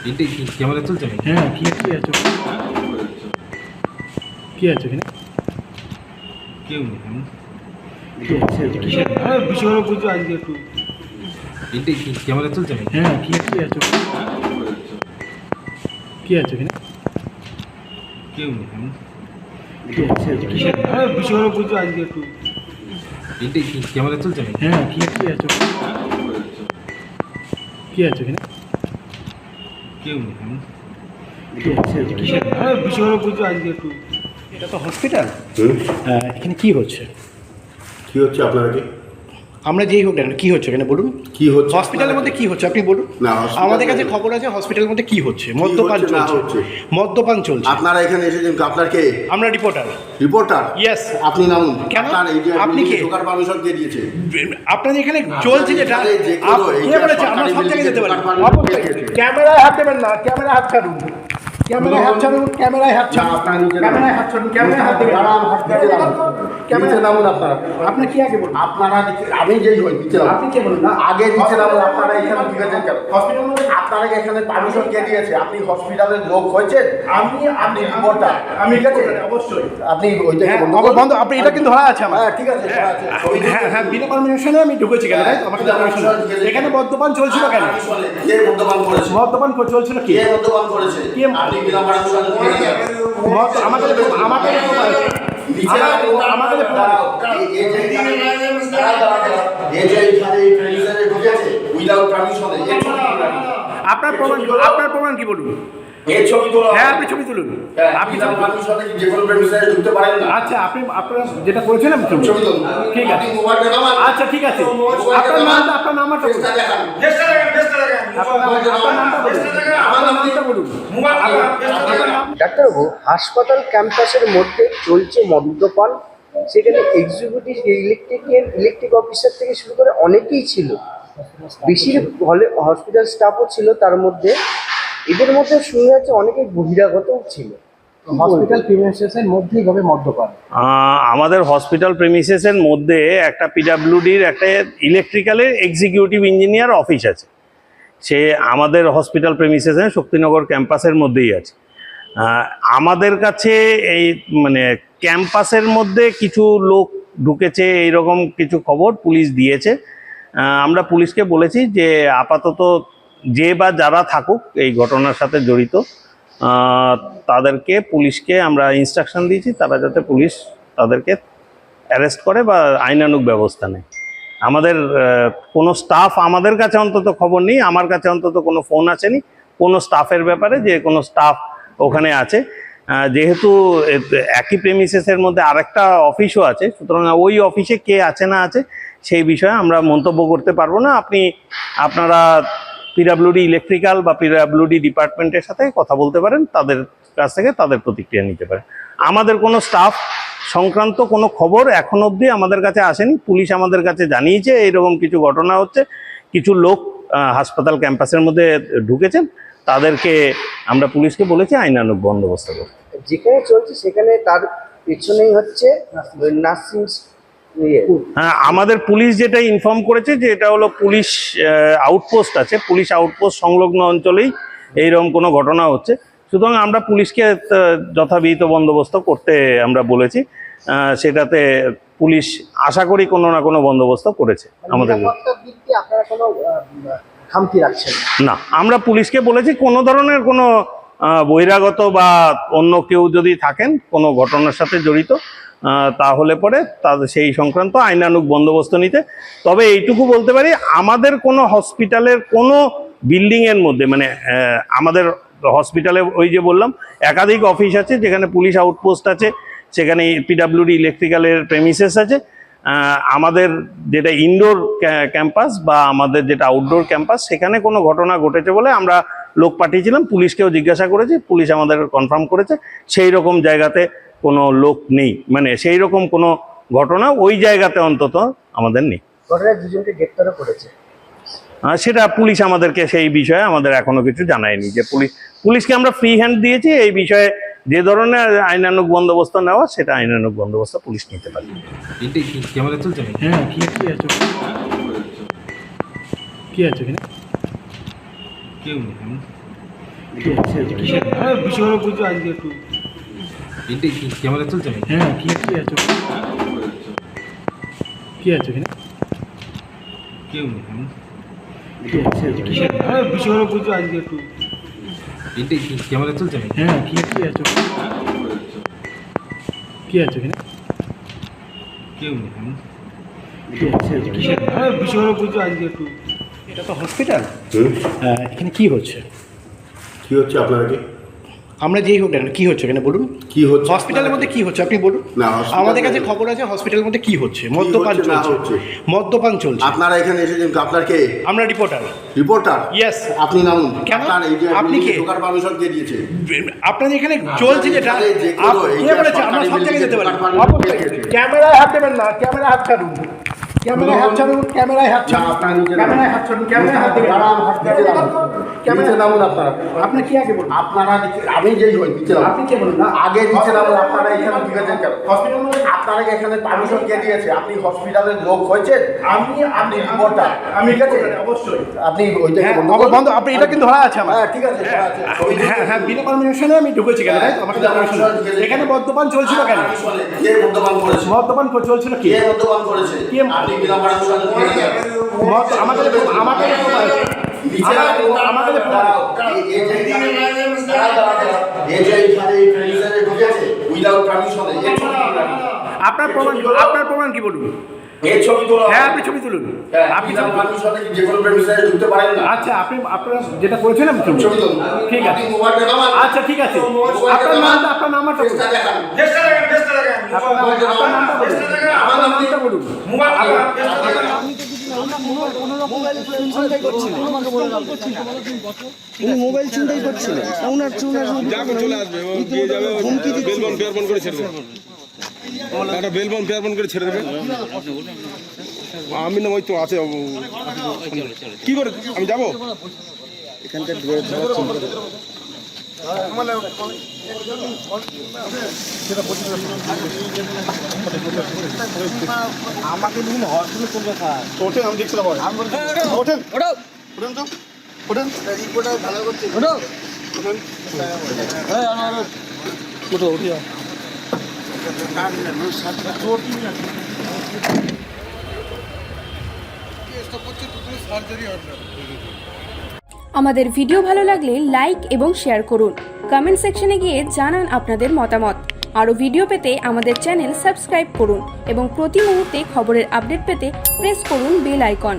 Camera চলছে নাকি? হ্যাঁ, কি আছে? কি আছে এখানে? কেউ নেই আমি কি আছে? এটা কিসের? বিষয় বুঝছো আজকে একটু ক্যামেরা চলছে নাকি? হ্যাঁ, কি আছে? কি আছে এখানে? কেউ নেই আমি কি আছে? এটা কিসের? বিষয় বুঝছো আজকে একটু ক্যামেরা চলছে নাকি? হ্যাঁ, কি আছে? কি আছে এখানে? কেউ নেই আমি কি আছে? এটা কিসের? বিষয় বুঝছো আজকে একটু এটা তো হসপিটাল। এখানে কি হচ্ছে? কি হচ্ছে আপনারা কি আমরা যেই হোক না কেন, কি হচ্ছে এখানে বলুন? কি হচ্ছে হসপিটালের মধ্যে কি হচ্ছে আপনি বলুন। না, hospital আমাদের কাছে এ- খবর আছে হসপিটালের মধ্যে কি হচ্ছে, মদ্যপান হচ্ছে না চলছে। হচ্ছে? মদ্যপান চলছে। আপনারা এখানে এসেছেন আপনার কে আমরা রিপোর্টার। Reporter Yes. আপনি নামুন কেন? আপনার এই যে আপনি কে? ঢোকার পারমিশন কে দিয়েছে আপনাদের এখানে চলছে যেটা এখানে যে কোনো এই কে যে বলেছে আমরা সরকারি সব জায়গায় যেতে পারি? building এ ঢোকার অবশ্যই। permission কে দিয়েছে? ক্যামেরায় হাত দেবেন না, ক্যামেরায় হাত ছাড়ুন। ক্যামেরায় হাত ছাড়ুন, ক্যামেরায় হাত ছাড়ুন। না, আপনারা নিচে ক্যামেরায় হাত ছাড়ুন, ক্যামেরায় হাত দেবেন না। দাঁড়ান, হাত নিচে নামুন। নিচে নামুন আপনারা আপনি কি আগে বলুন? আপনারা আমি যেই হই নিচে নামুন। আপনি কে বলুন না? আগে নিচে নামুন আপনারা এখানে ঢুকেছেন কেন হসপিটাল মধ্যে আপনারা এখানে পারমিশন কে দিয়েছে আপনি হসপিটালের লোক হয়েছেন আপনি রিপোর্টার আমি ঠিক আছে অবশ্যই। আপনি ওইটাকে হ্যাঁ, বন্ধ করুন। বন্ধ। আপনি এটা কিন্তু ধরা আছে আমার। হ্যাঁ ঠিক আছে ধরা আছে। ছবি তুলুন। হ্যাঁ হ্যাঁ, বিনা পারমিশনে আমি ঢুকেছি কেন? তাই তো? আমাকে বিনা permission permission নেই। কে- এখানে মদ্যপান চলছিল কেন? কে মদ্যপান করেছে মদ্যপান চলছিল কি? কে মদ্যপান করেছে কে? আপনি বিনা পারমিশন আমাকে আমাকে নিচে নামুন। আমাকে দাঁড়াও। এই যে এই যে এখানে এই প্রেমিসে ঢুকেছে উইদাউট পারমিশনে এর ছবি তুলুন আপনার প্রমাণ কি বলুন? এর ছবি তুলুন হ্যাঁ, আপনি ছবি তুলুন। আপনি বিনা ছবি তুলুন। পারমিশনে যে কোনো প্রেমিসে ঢুকতে পারেন না আচ্ছা, আপনারা যেটা করেছেন আমি ছবি ছবি তুলুন ঠিক আছে। আপনি মোবাইলটা নামান আচ্ছা ঠিক আছে। মোবাইলটা আপনার নামটা বলুন। চেষ্টা দেখান আপনার নামটা বলুন। আপনার নামটা বলুন। আপনার নাম। ডাক্তারবাবু, হাসপাতাল ক্যাম্পাসের মধ্যে চলছে মদ্যপান। সেখানে এক্সিকিউটিভ ইলেকট্রিক অফিসার থেকে শুরু করে অনেকেই ছিল, বেশির হলে হসপিটাল স্টাফও ছিল। তার মধ্যে এদের মধ্যে শুনে যাচ্ছে অনেকে বহিরাগতও ছিল। হসপিটাল প্রিমিসেসের মধ্যেই হবে মদ্যপান। আমাদের হসপিটাল প্রেমিসেসের মধ্যে একটা পিডাব্লিউডির একটা ইলেকট্রিক্যালের এক্সিকিউটিভ ইঞ্জিনিয়ার অফিস আছে, সে আমাদের হসপিটাল প্রেমিসেসের শক্তিনগর ক্যাম্পাসের মধ্যেই আছে। আমাদের কাছে এই মানে ক্যাম্পাসের মধ্যে কিছু লোক ঢুকেছে এইরকম কিছু খবর পুলিশ দিয়েছে। আমরা পুলিশকে বলেছি যে আপাতত যে বা যারা থাকুক এই ঘটনার সাথে জড়িত তাদেরকে পুলিশকে আমরা ইনস্ট্রাকশন দিয়েছি তারা যাতে পুলিশ তাদেরকে অ্যারেস্ট করে বা আইনানুগ ব্যবস্থা নেয়। আমাদের কোনো স্টাফ আমাদের কাছে অন্তত খবর নেই, আমার কাছে অন্তত কোনো ফোন আসেনি কোনো স্টাফের ব্যাপারে যে কোনো স্টাফ ওখানে আছে। যেহেতু একই প্রেমিসেসের মধ্যে আরেকটা অফিসও আছে, সুতরাং ওই অফিসে কে আছে না আছে সেই বিষয়ে আমরা মন্তব্য করতে পারবো না। আপনারা পিডাব্লিউডি ইলেকট্রিক্যাল বা পিডাব্লিউডি ডিপার্টমেন্টের সাথে কথা বলতে পারেন, তাদের কাছ থেকে তাদের প্রতিক্রিয়া নিতে পারেন। আমাদের কোনো স্টাফ সংক্রান্ত কোনো খবর এখন অবধি আমাদের কাছে আসেনি। পুলিশ আমাদের কাছে জানিয়েছে এইরকম কিছু ঘটনা হচ্ছে, কিছু লোক হাসপাতাল ক্যাম্পাসের মধ্যে ঢুকেছেন, তাদেরকে আমরা পুলিশকে বলেছি আইনানুগ বন্দোবস্ত করতে। যেখানে চলছে সেখানে তার পেছনেই হচ্ছে নার্সিং হ্যাঁ, আমাদের পুলিশ যেটা ইনফর্ম করেছে যে এটা হলো পুলিশ আউটপোস্ট আছে, পুলিশ আউটপোস্ট সংলগ্ন অঞ্চলেই এইরকম কোনো ঘটনা হচ্ছে। সুতরাং আমরা পুলিশকে যথাবিহিত বন্দোবস্ত করতে আমরা বলেছি, সেটাতে পুলিশ আশা করি কোনো না কোনো বন্দোবস্ত করেছে আমাদের। নিরাপত্তার দিক দিয়ে আপনারা কোনো খামতি রাখছেন না, আমরা পুলিশকে বলেছি কোনো ধরনের কোনো বহিরাগত বা অন্য কেউ যদি থাকেন কোনো ঘটনার সাথে জড়িত তাহলে পরে তাদের সেই সংক্রান্ত আইনানুগ বন্দোবস্ত নিতে। তবে এইটুকু বলতে পারি আমাদের কোনো হসপিটালের কোনো বিল্ডিংয়ের মধ্যে মানে আমাদের হসপিটালে ওই যে বললাম একাধিক অফিস আছে যেখানে পুলিশ আউটপোস্ট আছে, সেখানে পিডাব্লিউডি ইলেকট্রিক্যালের প্রেমিসেস আছে। আমাদের যেটা ইনডোর ক্যাম্পাস বা আমাদের যেটা আউটডোর ক্যাম্পাস সেখানে কোনো ঘটনা ঘটেছে বলে আমরা লোক পাঠিয়েছিলাম, পুলিশকেও জিজ্ঞাসা করেছি, পুলিশ আমাদের কনফার্ম করেছে সেই রকম জায়গাতে কোনো লোক নেই, মানে সেই রকম কোনো ঘটনা ওই জায়গাতে অন্তত আমাদের নেই। ঘটনায় দুজনকে গ্রেপ্তারও করেছে। সেটা পুলিশ আমাদেরকে সেই বিষয়ে আমাদের এখনো কিছু জানায়নি যে পুলিশকে আমরা ফ্রি হ্যান্ড দিয়েছি এই বিষয়ে যে ধরনের আইনানুগ বন্দোবস্ত নেওয়া সেটা আইনানুগ বন্দোবস্ত পুলিশ নিতে পারে। ক্যামেরা চলছে নাকি? হ্যাঁ, কি আছে? কি আছে এখানে? কেউ নেই আমি বিষয়গুলো বুঝছো আজকে একটু তিনটে ক্যামেরা চলছে নাকি? হ্যাঁ কি আছে কি আছে এখানে কেউ নেই কি আছে বিষয়গুলো বুঝছো আজকে একটু তিনটে ক্যামেরা চলছে নাকি? হ্যাঁ কি আছে কি আছে এখানে কেউ নেই কি আছে বিষয়গুলো বুঝছো আজকে একটু এটা তো হসপিটাল এখানে কি হচ্ছে কি হচ্ছে আপনারা কি আমরা যেই হোক না কেন, কি হচ্ছে এখানে বলুন কি হচ্ছে হসপিটালের মধ্যে কি হচ্ছে আপনি বলুন না, hospital আমাদের কাছে এ- খবর আছে হসপিটালের মধ্যে কি হচ্ছে মদ্যপান হচ্ছে না চলছে হচ্ছে? মদ্যপান চলছে আপনারা এখানে এসেছেন আপনার কে আমরা রিপোর্টার রিপোর্টার Yes. আপনি নামুন কেন? আপনার এই যে আপনি কে? ঢোকার পারমিশন কে দিয়েছে আপনাদের এখানে চলছে যেটা এখানে যে কোনো কে এইটা বলেছে আমরা সরকারি সব জায়গায় যেতে পারি building এ অবশ্যই ঢোকার ক্যামেরায় হাত দেবেন না ক্যামেরায় হাত ছাড়ুন ক্যামেরায় হাত ছাড়ুন ক্যামেরায় হাত ছাড়ুন আপনারা নিচে ক্যামেরায় হাত ছাড়ুন ক্যামেরায় হাত দেবেন নিচে নামুন আপনারা আপনি কি আগে বলুন আপনারা আমি যেই হই নিচে নামুন আপনি কে বলুন না আগে নিচে নামুন আপনারা এখানে ঠিক আছেন কেন হসপিটাল আপনারা এখানে পারমিশন কে দিয়েছে আপনি হসপিটালের লোক হয়েছে আপনি রিপোর্টার আমি ঠিক আছে অবশ্যই আপনি ওইটাকে হ্যাঁ বন্ধ অবশ্যই করুন। বন্ধ আপনি এটা কিন্তু ধরা আছে আমার হ্যাঁ ঠিক আছে ঠিক আছে। ছবি হ্যাঁ হ্যাঁ বিনা পারমিশনে আমি ঢুকেছি কেন তাই তো? আমাকে বিনা permission permission ঢুকেছি। এখানে মদ্যপান চলছিল কেন কে মদ্যপান করেছে মদ্যপান চলছিল কি কে মদ্যপান করেছে কে? আপনি বিনা পারমিশন আমাদের আমাদের নিচে আমাদের এই যে এইখানে এই প্রেমিসে ঢুকেছে উইদাউট পারমিশনে এর ছবি তুলুন। আপনার প্রমাণ কি বলুন এর ছবি তোলা হ্যাঁ আপনি ছবি তুলুন আপনি বিনা ছবি তুলুন। পারমিশনে যে কোনো প্রেমিসে ঢুকতে পারেন না আচ্ছা আপনারা যেটা করেছেন আমি ছবি ছবি তুলুন ঠিক আছে আপনি মোবাইল দেখাবেন আচ্ছা ঠিক আছে আপনার নামটা বলুন চেষ্টা দেখান আপনার নামটা বলুন আপনার নামটা বলুন মোবাইল চিন্তাই করছিলেন ওনার যাবে চলে আসবে ও দিয়ে যাবে বেলবন ফেয়ারবন করে ছেড়ে দেবে একটা বেলবন ফেয়ারবন করে ছেড়ে দেবে আমি না ওই তো আছে কি করে আমি যাবো এখানকার ধরা চিন্তা আমাকে দিন হসপিটালে চলবে স্যার ওঠেন আমি দেখছি ওঠেন ওঠেন তো ওঠেন রিপোর্টার ভালো করছে ওঠো উঠি আমাদের ভিডিও ভালো লাগলে লাইক এবং শেয়ার করুন কমেন্ট সেকশনে গিয়ে জানান আপনাদের মতামত আরও ভিডিও পেতে আমাদের চ্যানেল সাবস্ক্রাইব করুন এবং প্রতি মুহূর্তে খবরের আপডেট পেতে প্রেস করুন বেল আইকন।